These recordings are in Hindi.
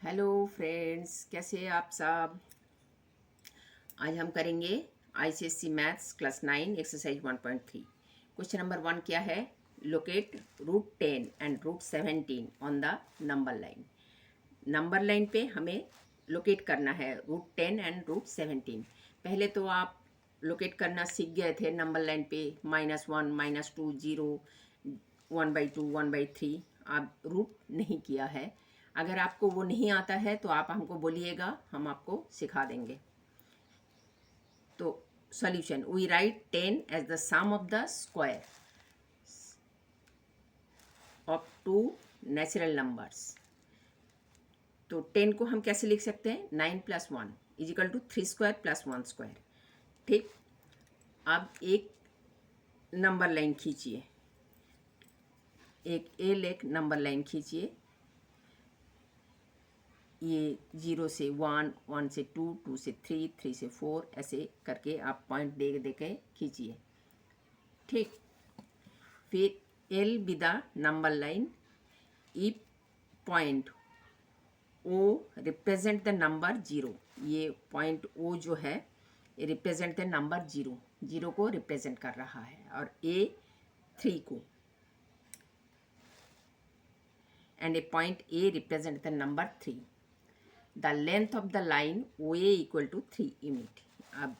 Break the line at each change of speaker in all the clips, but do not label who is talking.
हेलो फ्रेंड्स, कैसे हैं आप सब। आज हम करेंगे ICSC maths class 9 exercise 1.3। Question number 1 क्या है? Locate √10 and √17 on the number line. Number line पे हमें लोकेट करना है √10 एंड √17। पहले तो आप लोकेट करना सीख गए थे नंबर लाइन पे, -1 -2 0 1/2 1/3। आप रूट नहीं किया है। अगर आपको वो नहीं आता है तो आप हमको बोलिएगा, हम आपको सिखा देंगे। तो solution, we write 10 as the sum of the square of two natural numbers. तो 10 को हम कैसे लिख सकते हैं? 9 + 1 = 3 स्क्वायर + 1 स्क्वायर। ठीक। अब एक नंबर लाइन खींचिए, एक नंबर लाइन खींचिए। ये 0 से 1, 1 से 2, 2 से 3, 3 से 4, ऐसे करके आप पॉइंट दे दे के खींचिए। ठीक। फिर L be the number line if point O represent the number 0। ये पॉइंट ओ जो है ये रिप्रेजेंट द नंबर 0, 0 को रिप्रेजेंट कर रहा है, और ए 3 को, and A point A represent the number 3। The length of the line O A = 3 unit. अब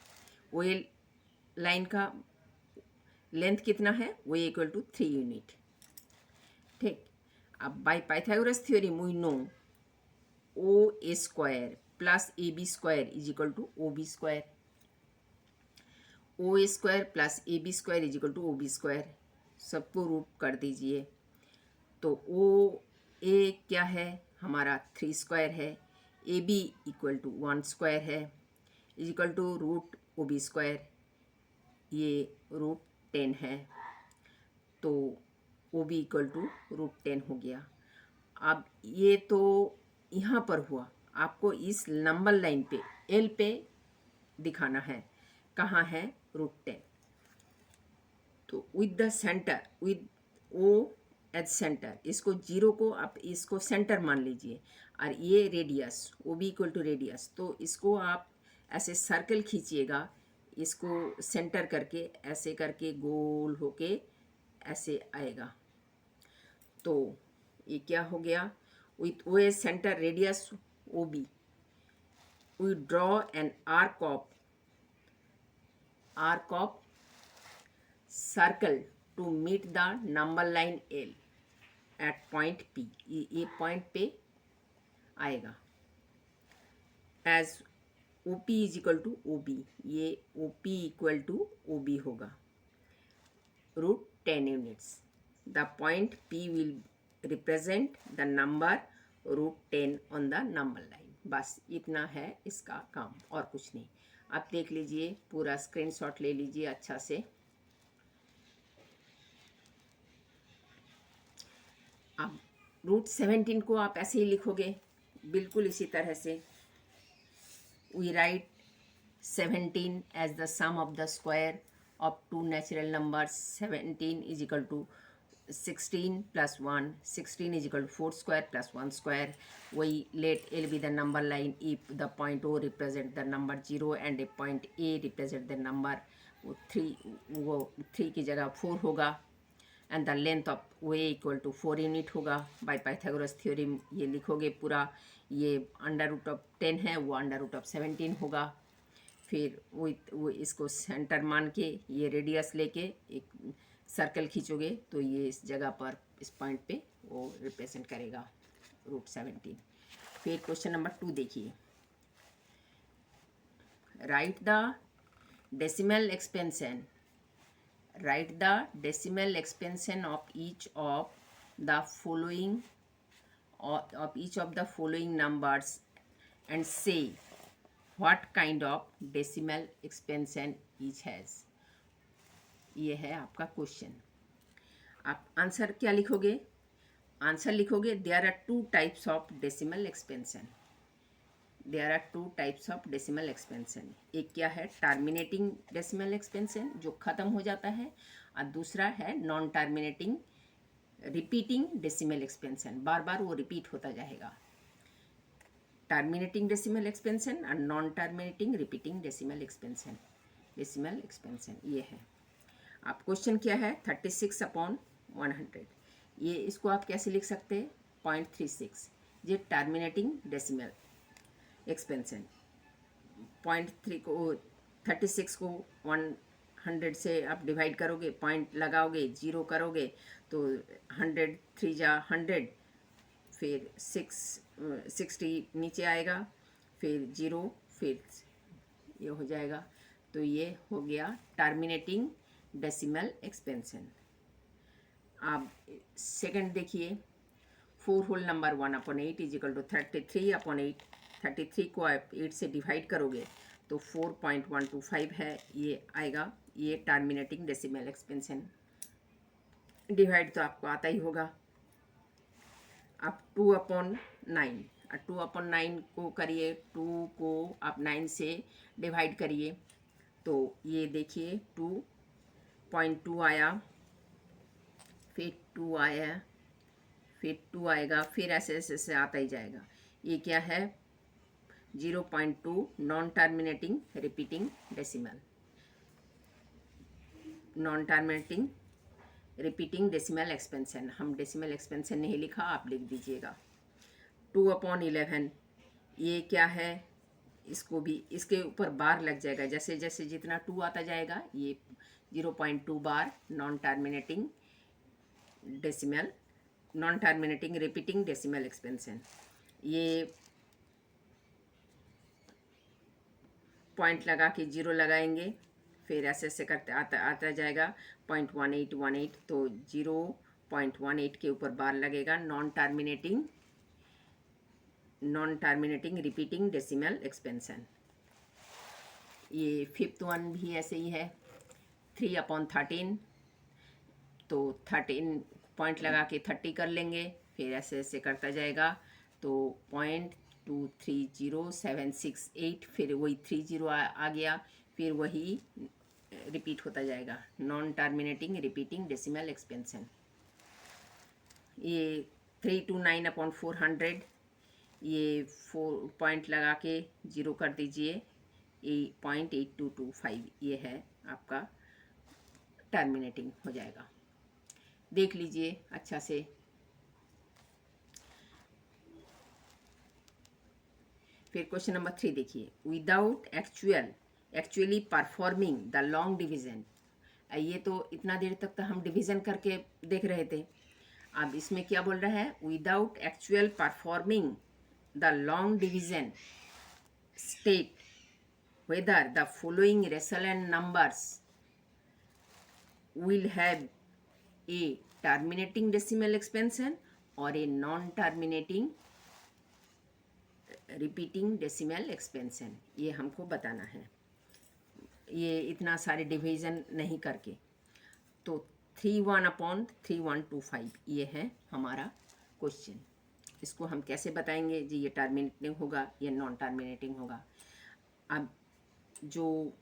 ओ ए लाइन का लेंथ कितना है? O A = 3 unit. ठीक। अब by Pythagoras theorem we know O A square plus A B square = O B square. O A square plus A B square = O B square. सबको रूट कर दीजिए। तो ओ ए क्या है? हमारा 3 स्क्वायर है। ए बी = 1 स्क्वायर है, = ओ बी स्क्वायर। ये √10 है, तो ओ बी = √10 हो गया। अब ये तो यहाँ पर हुआ, आपको इस नंबर लाइन पे एल पे दिखाना है कहाँ है √10। तो with the centre, with O as centre, इसको 0 को आप इसको सेंटर मान लीजिए, और ये रेडियस ओ बी = रेडियस। तो इसको आप ऐसे सर्कल खींचिएगा, इसको सेंटर करके ऐसे करके गोल होके ऐसे आएगा। तो ये क्या हो गया? With O as centre radius O B, we draw an arc of circle to meet the number line L at point P। ये पॉइंट पे आएगा। As O P = O B, ये ओ पी = ओ बी होगा, √10 units. The point P will represent the number √10 on the number line। बस इतना है इसका काम, और कुछ नहीं। आप देख लीजिए, पूरा स्क्रीनशॉट ले लीजिए अच्छा से। अब √17 को आप ऐसे ही लिखोगे, बिल्कुल इसी तरह से। We write 17 as the sum of the square of two natural numbers. 17 = 16 + 1, 16 = 4 square + 1 square. वही let L be the number line if the point O represent the number 0 and A point A represent the number 3। वो 3 की जगह 4 होगा, and the length of O A = 4 unit होगा। बाय पाइथागोरस थ्योरम ये लिखोगे पूरा, ये √10 है, वो √17 होगा। फिर वो इसको सेंटर मान के ये रेडियस लेके एक सर्कल खींचोगे, तो ये इस जगह पर इस पॉइंट पे वो रिप्रेजेंट करेगा √17। फिर क्वेश्चन नंबर 2 देखिए। Right the decimal expansion, write the decimal expansion of each of the following numbers and say what kind of decimal expansion each has। ये है आपका क्वेश्चन। आप आंसर क्या लिखोगे? आंसर लिखोगे there are two types of decimal expansion. There are two types of decimal expansion. एक क्या है? टर्मिनेटिंग डेसिमल एक्सपेंशन, जो ख़त्म हो जाता है, और दूसरा है non terminating repeating decimal expansion, बार बार वो रिपीट होता जाएगा। टर्मिनेटिंग डेसिमल एक्सपेंशन और non terminating repeating decimal expansion ये है। अब क्वेश्चन क्या है 36/100। ये इसको आप कैसे लिख सकते हैं 0.36, ये टर्मिनेटिंग डेसिमल एक्सपेंशन। 0.3 को 36 को 100 से आप डिवाइड करोगे, पॉइंट लगाओगे, 0 करोगे तो 100 3 जा 100, फिर 60 नीचे आएगा, फिर 0, फिर ये हो जाएगा। तो ये हो गया टर्मिनेटिंग डेसिमल एक्सपेंशन। आप सेकंड देखिए 4 होल नंबर 1/8 = 33/8। 33 को आप 8 से डिवाइड करोगे तो 4.125 है, ये आएगा। ये टर्मिनेटिंग डेसिमल एक्सपेंशन। डिवाइड तो आपको आता ही होगा। अब 2/9, 2/9 को करिए, 2 को आप 9 से डिवाइड करिए तो ये देखिए 2.2 आया, फिर 2 आया, फिर 2 आएगा, फिर ऐसे ऐसे ऐसे आता ही जाएगा। ये क्या है 0.2 non terminating repeating decimal, non terminating repeating decimal expansion. हम डेसिमल एक्सपेंशन नहीं लिखा, आप लिख दीजिएगा। 2/11 ये क्या है, इसको भी इसके ऊपर बार लग जाएगा, जैसे जैसे जितना 2 आता जाएगा ये 0.2 बार non terminating decimal, non terminating repeating decimal expansion. ये पॉइंट लगा के 0 लगाएंगे, फिर ऐसे ऐसे करते आता जाएगा 0.1818, तो 0.18 के ऊपर बार लगेगा, non terminating repeating decimal expansion. ये 5th वन भी ऐसे ही है 3/13, तो 13 पॉइंट लगा के 30 कर लेंगे, फिर ऐसे ऐसे करता जाएगा तो 0.230768, फिर वही 30 आ गया, फिर वही रिपीट होता जाएगा, non terminating repeating decimal expansion. ये 329/400, ये 4 पॉइंट लगा के 0 कर दीजिए, 0.8225 ये है आपका टर्मिनेटिंग हो जाएगा। देख लीजिए अच्छा से। फिर क्वेश्चन नंबर 3 देखिए, without actually performing the long division. ये तो इतना देर तक तो हम डिवीजन करके देख रहे थे, अब इसमें क्या बोल रहा है, without actual performing the long division state whether the following Resolute numbers will have a terminating decimal expansion or a non-terminating repeating decimal expansion। ये हमको बताना है, ये इतना सारे डिवीजन नहीं करके। तो 31/3125 ये है हमारा क्वेश्चन। इसको हम कैसे बताएंगे जी, ये टर्मिनेटिंग होगा या नॉन टर्मिनेटिंग होगा। अब जो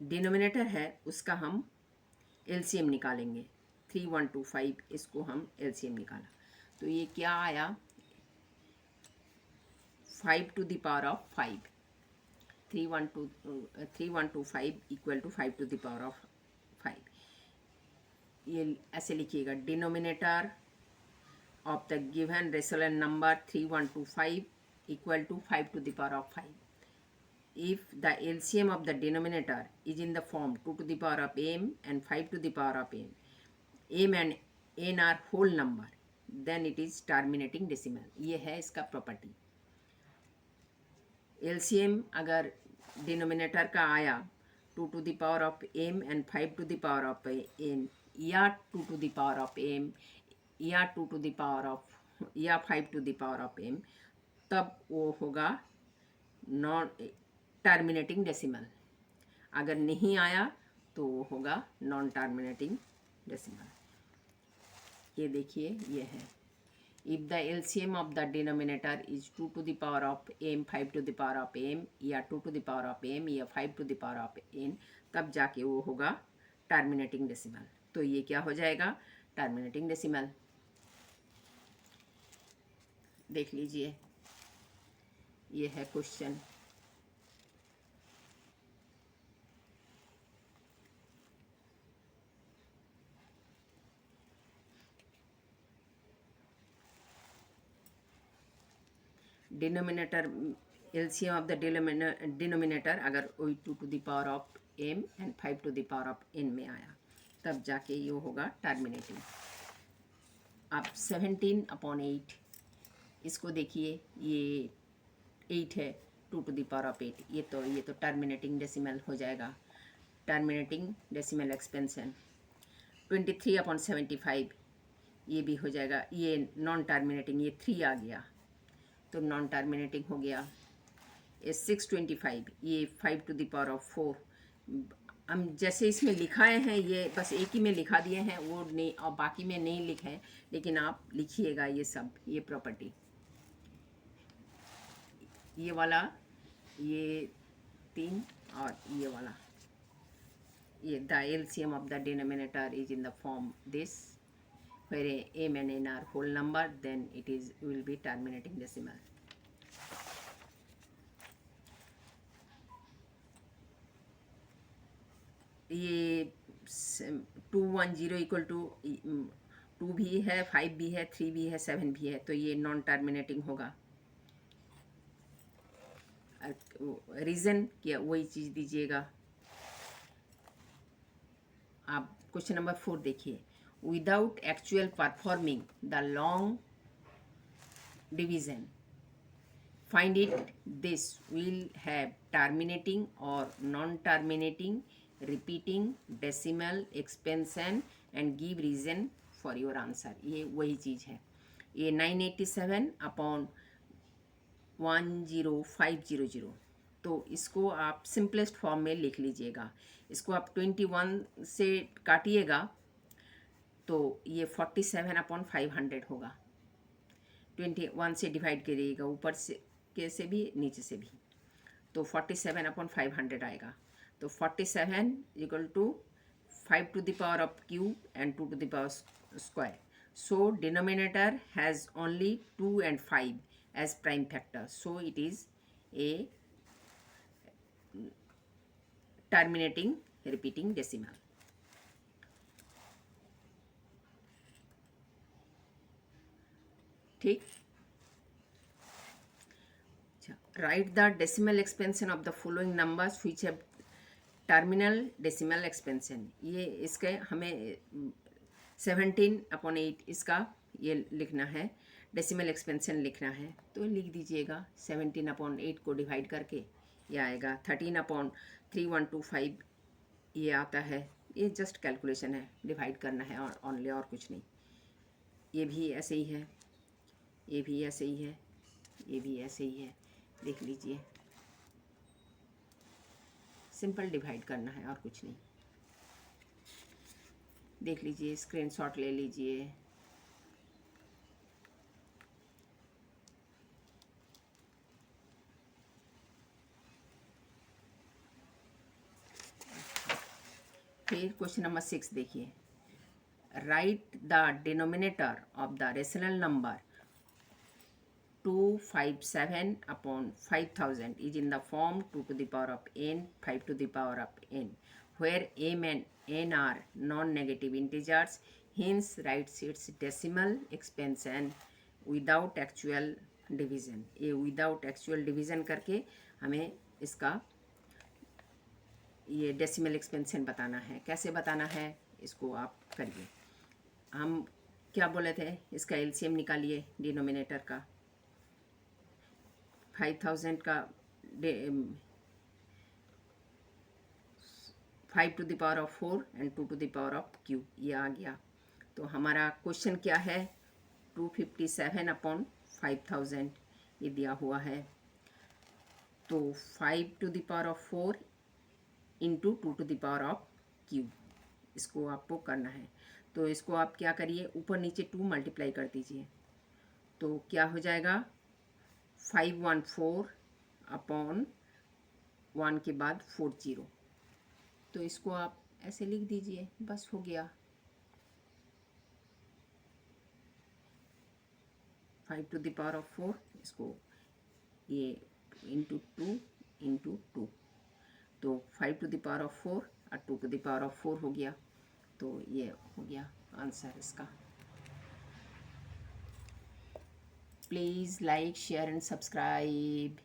डिनोमिनेटर है उसका हम एलसीएम निकालेंगे। 3125 इसको हम एलसीएम निकाला तो ये क्या आया 5 to the power of 5। 3125 = 5 to the power of 5। ये ऐसे लिखिएगा, denominator of the given resonant number 3125 = 5 to the power of 5। If the LCM of the denominator is in the form 2 to the power of m and 5 to the power of m and n are whole number, then it is terminating decimal। ये है इसका प्रॉपर्टी। LCM अगर डिनोमिनेटर का आया 2 to the power of m and 5 to the power of n या 2 to the power of m या 2 to the power of या 5 to the power of m, तब वो होगा नॉन टर्मिनेटिंग डेसिमल। अगर नहीं आया तो वो होगा नॉन टर्मिनेटिंग डेसिमल। ये देखिए ये है, if the LCM of the denominator is 2 to the power of m 5 to the power of m या 2 to the power of m या 5 to the power of n, तब जाके वो होगा टर्मिनेटिंग डेसिमल। तो ये क्या हो जाएगा टर्मिनेटिंग डेसिमल। देख लीजिए ये है question. Denominator, LCM of the denominator अगर वही 2 to the power of m and 5 to the power of n में आया तब जाके ये होगा टर्मिनेटिंग। अब 17/8 इसको देखिए, ये 8 है, 2 टू द पावर ऑफ 8, ये तो टर्मिनेटिंग डेसिमल हो जाएगा, टर्मिनेटिंग डेसिमल एक्सपेंशन। 23/75 ये भी हो जाएगा, ये नॉन टर्मिनेटिंग, ये 3 आ गया तो नॉन टर्मिनेटिंग हो गया। ये 625 ये 5 टू द पावर ऑफ 4, हम जैसे इसमें लिखाए हैं ये बस एक ही में लिखा दिए हैं, वो नहीं और बाकी में नहीं लिखे हैं, लेकिन आप लिखिएगा ये सब, ये प्रॉपर्टी, ये वाला, ये 3 और ये वाला, ये the LCM of the denominator is in the form this, where m and n are whole number, then it will be terminating decimal. ये 210 इक्वल टू 2 भी है, 5 भी है, 3 भी है, 7 भी है, तो ये नॉन टर्मिनेटिंग होगा। रीज़न क्या, वही चीज़ दीजिएगा। आप क्वेश्चन नंबर 4 देखिए, without actual performing the long division find it, this will have terminating or non-terminating, repeating, decimal, expansion and give reason for your answer। ये वही चीज़ है। ये 987/10500, तो इसको आप सिंपलेस्ट फॉर्म में लिख लीजिएगा। इसको आप 21 से काटिएगा तो ये 47/500 होगा। 21 से डिवाइड करिएगा, ऊपर से से भी नीचे से भी, तो 47/500 आएगा। तो 47 equal to 5 to the power of cube and 2 to the power square. So denominator has only 2 and 5 as prime factor, so it is a terminating repeating decimal. ठीक, write the decimal expansion of the following numbers which have terminal decimal expansion। ये इसके हमें 17/8 इसका ये लिखना है, डेसिमल एक्सपेंशन लिखना है, तो लिख दीजिएगा। 17/8 को डिवाइड करके ये आएगा 13/3125 ये आता है। ये जस्ट कैलकुलेशन है, डिवाइड करना है और ओनली, और कुछ नहीं। ये भी ऐसे ही है, ये भी ऐसे ही है, ये भी ऐसे ही है, देख लीजिए, सिंपल डिवाइड करना है और कुछ नहीं। देख लीजिए, स्क्रीनशॉट ले लीजिए। फिर क्वेश्चन नंबर 6 देखिए, right the denominator of the rational number 257/5000 is in the form 2 to the power of n, 5 to the power of n, where m and n are non-negative integers. Hence writes its decimal expansion without actual division। ये without actual division करके हमें इसका ये डेसिमल एक्सपेंशन बताना है। कैसे बताना है इसको आप करिए। हम क्या बोले थे, इसका एलसीएम निकालिए डिनोमिनेटर का। 5000 का 5 to the power of 4 and 2 to the power of cube, ये आ गया। तो हमारा क्वेश्चन क्या है, 257/5000 ये दिया हुआ है। तो 5 to the power of 4 into 2 to the power of cube, इसको आपको करना है। तो इसको आप क्या करिए, ऊपर नीचे 2 मल्टीप्लाई कर दीजिए, तो क्या हो जाएगा 514/1 के बाद 40, तो इसको आप ऐसे लिख दीजिए, बस हो गया। 5 टू द पावर ऑफ 4, इसको ये इंटू टू इंटू टू, तो 5⁴ और 2⁴ हो गया। तो ये हो गया आंसर इसका। Please like share and subscribe.